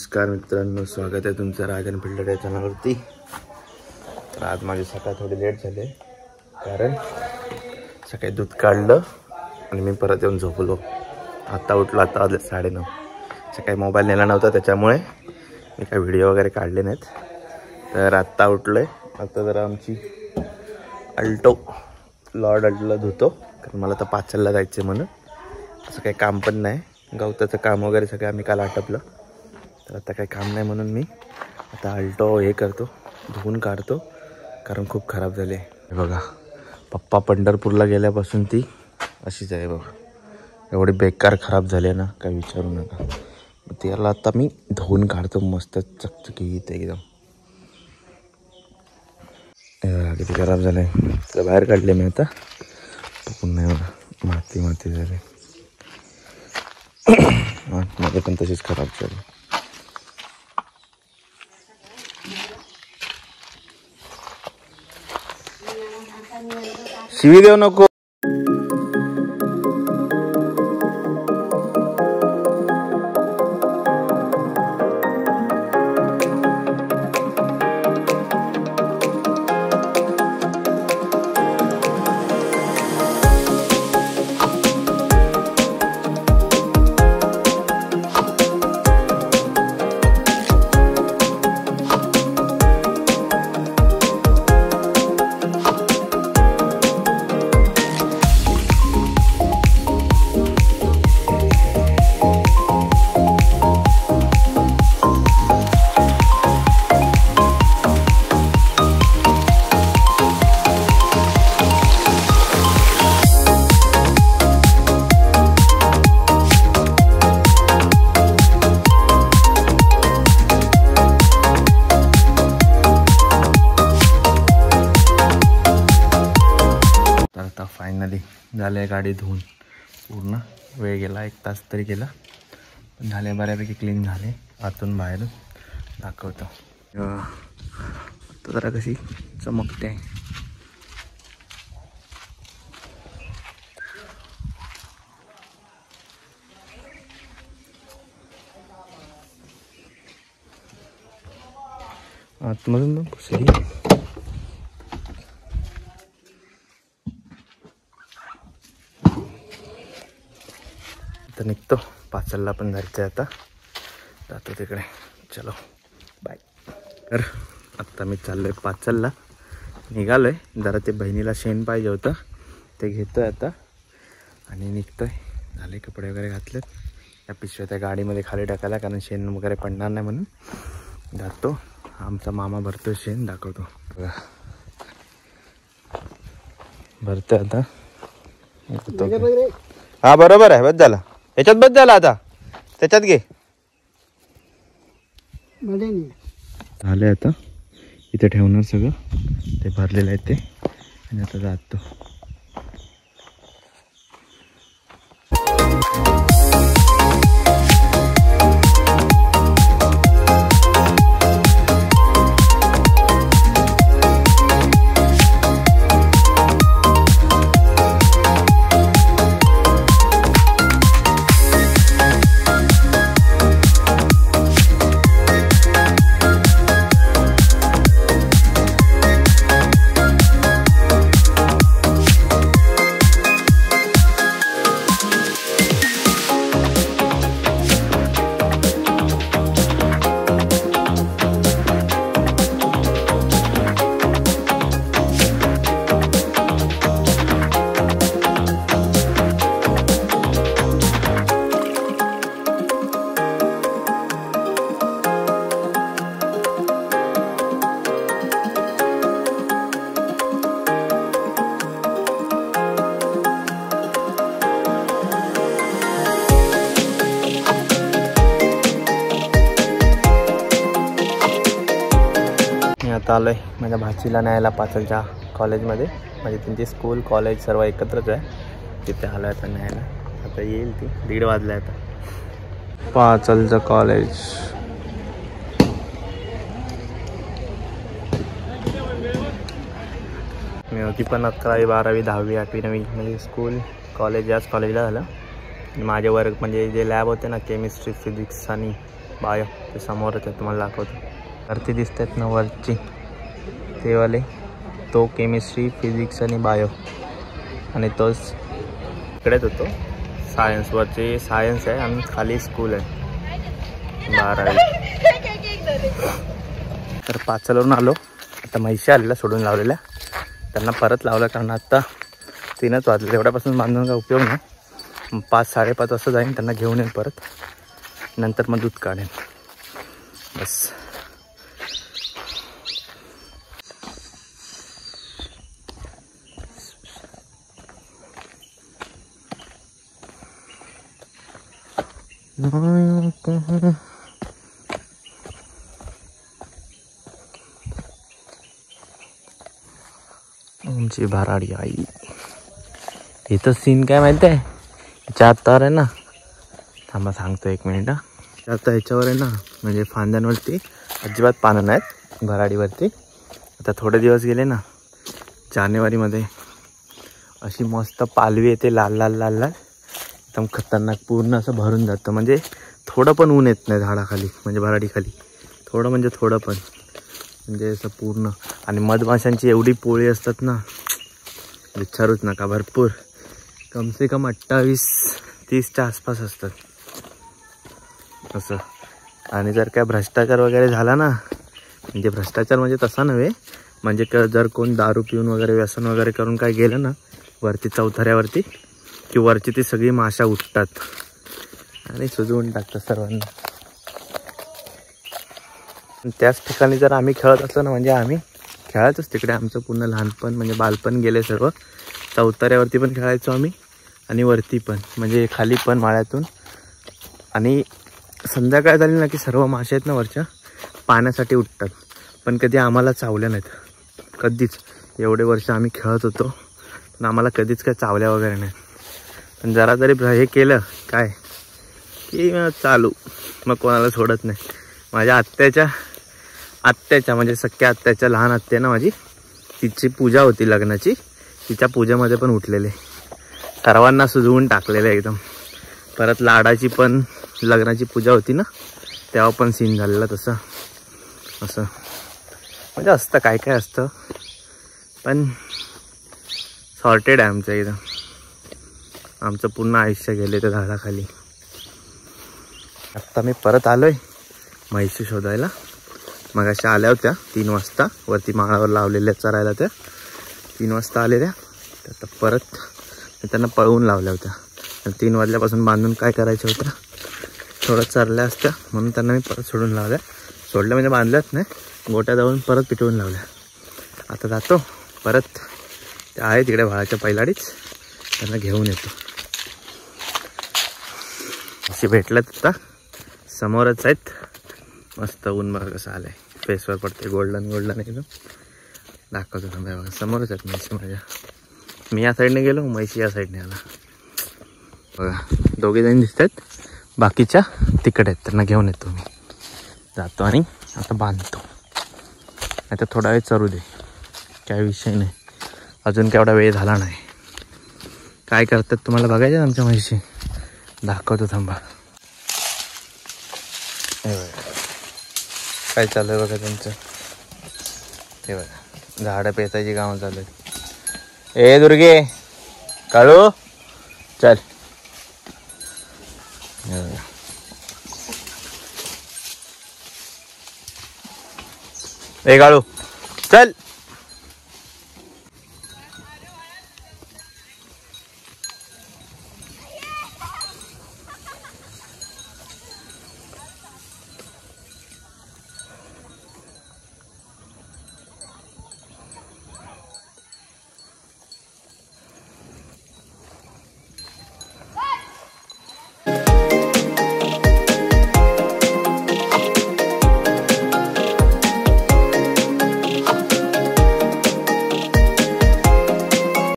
नमस्कार मित्रांनो, स्वागत आहे तुमचं राजन फिल्डर या चॅनलवरती। तर आज माझी सकाळ थोडी लेट झाली कारण सकाळी दूध काढलं आणि मी परत येऊन झोपलो। आता उठलो, आता वाजले 9:30। सकाळी मोबाईल नेला नव्हता त्याच्यामुळे मी काही व्हिडिओ वगैरे काढले नाहीत। तर आत्ता उठलोय। आता जरा आमची अल्टो लॉर्ड अल्टोला धुतो कारण मला तर पाचलला जायचं म्हणून। असं काही काम पण नाही, गवताचं काम वगैरे सगळं आम्ही काल आटपलं। तर आता काही काम नाही म्हणून मी आता अल्टो हे करतो, धुवून काढतो कारण खूप खराब झाले। हे बघा, पप्पा पंढरपूरला गेल्यापासून ती अशीच आहे बघा, एवढी बेकार खराब झाली ना काही विचारू नका। मग त्याला आता मी धुवून काढतो मस्त चकचकीत एकदम। किती खराब झालं आहे, तर बाहेर काढले मी आता। पुन्हा माती माती झाली, आतमध्ये पण तशीच खराब झाली। शिवी देऊ नको। फायनली झाले गाडी धुवून, पूर्ण वेळ गेला, 1 तास तरी गेला, पण झाले बऱ्यापैकी क्लीन झाले आतून बाहेरून। दाखवतो आता जरा कशी चमकते। आतमधून पण पुसली। तर निघतो, पाचलला पण जायचं आहे, आता जातो तिकडे। चलो बाय। तर आत्ता मी चाललोय पाचलला, निघालोय। जरा ते बहिणीला शेण पाहिजे होतं ते घेतोय आता आणि निघतोय। झाले कपडे वगैरे घातलेत, त्या पिशव्या त्या गाडीमध्ये खाली टाकायला कारण शेण वगैरे पडणार नाही म्हणून। जातो, आमचा मामा भरतोय शेण, दाखवतो बघा, भरतोय आता। हा बरोबर आहे, बस झाला याच्यात, बस झाला आता त्याच्यात घे। झाले आता इथे ठेवणार सगळं, ते भरलेलं आहे ते, आणि आता जातो। आता आलोय माझ्या भाचीला न्यायला पाचलच्या कॉलेजमध्ये, म्हणजे त्यांची स्कूल कॉलेज सर्व एकत्रच आहे। तिथे आलो आता न्यायला, आता येईल ती। 1:30 वाजले आता। पाचलचं कॉलेज मी होती पण 11वी 12वी 10वी 8वी 9वी म्हणजे स्कूल कॉलेज याच कॉलेजला झालं। माझे वर्ग म्हणजे जे लॅब होते ना, केमिस्ट्री फिजिक्स आणि बायो ते समोरच आहे, तुम्हाला दाखवतो. वरती दिसत आहेत ना वरची ते वाले, तो केमिस्ट्री, फिजिक्स आणि बायो. आणि तोच इकडेच होतो सायन्स. वरचे सायन्स आहे आणि खाली स्कूल आहे 12वी. तर पाचलवरून आलो. आता म्हैशी आलेल्या सोडून लावलेल्या, त्यांना परत लावलं कारण आत्ता 3च वाजले. एवढ्यापासून बांधून काय उपयोग नाही. 5-5:30 वाजता जाईन, त्यांना घेऊन येईन परत. नंतर मग दूध काढेन बस. आमची भराडी आई. इथं सीन काय माहिती आहे, ह्याच्या हातावर आहे ना, थांबा सांगतो 1 मिनिट. आता ह्याच्यावर आहे ना, म्हणजे फांद्यांवरती अजिबात पानं नाहीत भराडीवरती. आता थोडे दिवस गेले ना, जानेवारीमध्ये अशी मस्त पालवी येते, लाल लाल लाल लाल, एकदम खतरनाक. पूर्ण असं भरून जातं, म्हणजे थोडं पण ऊन येत नाही झाडाखाली, म्हणजे भराडीखाली थोडं, म्हणजे थोडं पण, म्हणजे असं पूर्ण. आणि मधमाशांची एवढी पोळी असतात ना, विचारूच नका. भरपूर, कमसे कम 28-30च्या आसपास असतात असं. आणि जर काय भ्रष्टाचार वगैरे झाला ना, म्हणजे भ्रष्टाचार म्हणजे तसा नव्हे, म्हणजे जर कोण दारू पिऊन वगैरे व्यसन वगैरे करून काय गेलं ना वरती चौथऱ्यावरती, की वरची ती सगळी माशा उठतात आणि सुजवून टाकतात सर्वांना. त्याच ठिकाणी जर आम्ही खेळत असलो ना, म्हणजे आम्ही खेळायचोच तिकडे. आमचं पूर्ण लहानपण म्हणजे बालपण गेले सर्व. चौथऱ्यावरती पण खेळायचो आम्ही आणि वरती पण, म्हणजे खाली पण माळ्यातून. आणि संध्याकाळ झाली ना की सर्व मासे आहेत ना वरच्या पाण्यासाठी उठतात. पण कधी आम्हाला चावल्या नाहीत, कधीच. एवढे वर्ष आम्ही खेळत होतो पण आम्हाला कधीच काय चावल्या वगैरे नाही. पण जरा जरी हे केलं काय की चालू, मग कोणाला सोडत नाही. माझ्या आत्याच्या म्हणजे सख्या आत्याच्या लहान आत्या ना माझी, तिची पूजा होती लग्नाची. तिच्या पूजेमध्ये पण उठलेले, सर्वांना सुजवून टाकलेले एकदम. परत लाडाची पण लग्नाची पूजा होती ना, तेव्हा पण सीन झालेला तसं. असं म्हणजे असतं, काय काय असतं. पण सॉर्टेड आहे आमचं एकदम. आमचं पूर्ण आयुष्य गेले त्या झाडाखाली. आत्ता मी परत आलोय म्हैशी शोधायला. मग अशा आल्या होत्या 3 वाजता, वरती माळावर लावलेल्या चरायला. त्या 3 वाजता आलेल्या. आता परत त्यांना पळवून लावल्या होत्या. 3 वाजल्यापासून बांधून काय करायचं होतं, थोडं चरल्या असत्या म्हणून त्यांना मी परत सोडून लावल्या. सोडल्या म्हणजे बांधल्याच नाही, गोट्या जाऊन परत पिटवून लावल्या. आता जातो परत, ते आहे तिकडे भाळाच्या पैलाडीच, त्यांना घेऊन येतो. अशी भेटल्यात आता, समोरच आहेत. मस्त ऊन बघा कसं आलंय, फेसवर पडते गोल्डन गोल्डन एकदम. दाखवतो थांबा, बघा समोरच आहेत म्हैशी माझ्या. मी या साईडने गेलो, म्हैशी या साईडने आला. बघा 2 जण दिसत आहेत, बाकीच्या तिकडे आहेत. त्यांना घेऊन येतो मी, जातो आणि आता बांधतो. आता थोडा वेळ चरू दे, काय विषय नाही. अजून केवढा वेळ झाला नाही. काय करतात तुम्हाला बघायचं आमच्या म्हैशी, दाखवतो थांबा. हे बघा काय चालू आहे बघा त्यांचं. हे बघा झाडं पेचायची कामं चालू आहेत. ए दुर्गे, काळू चल. ए काळू चल.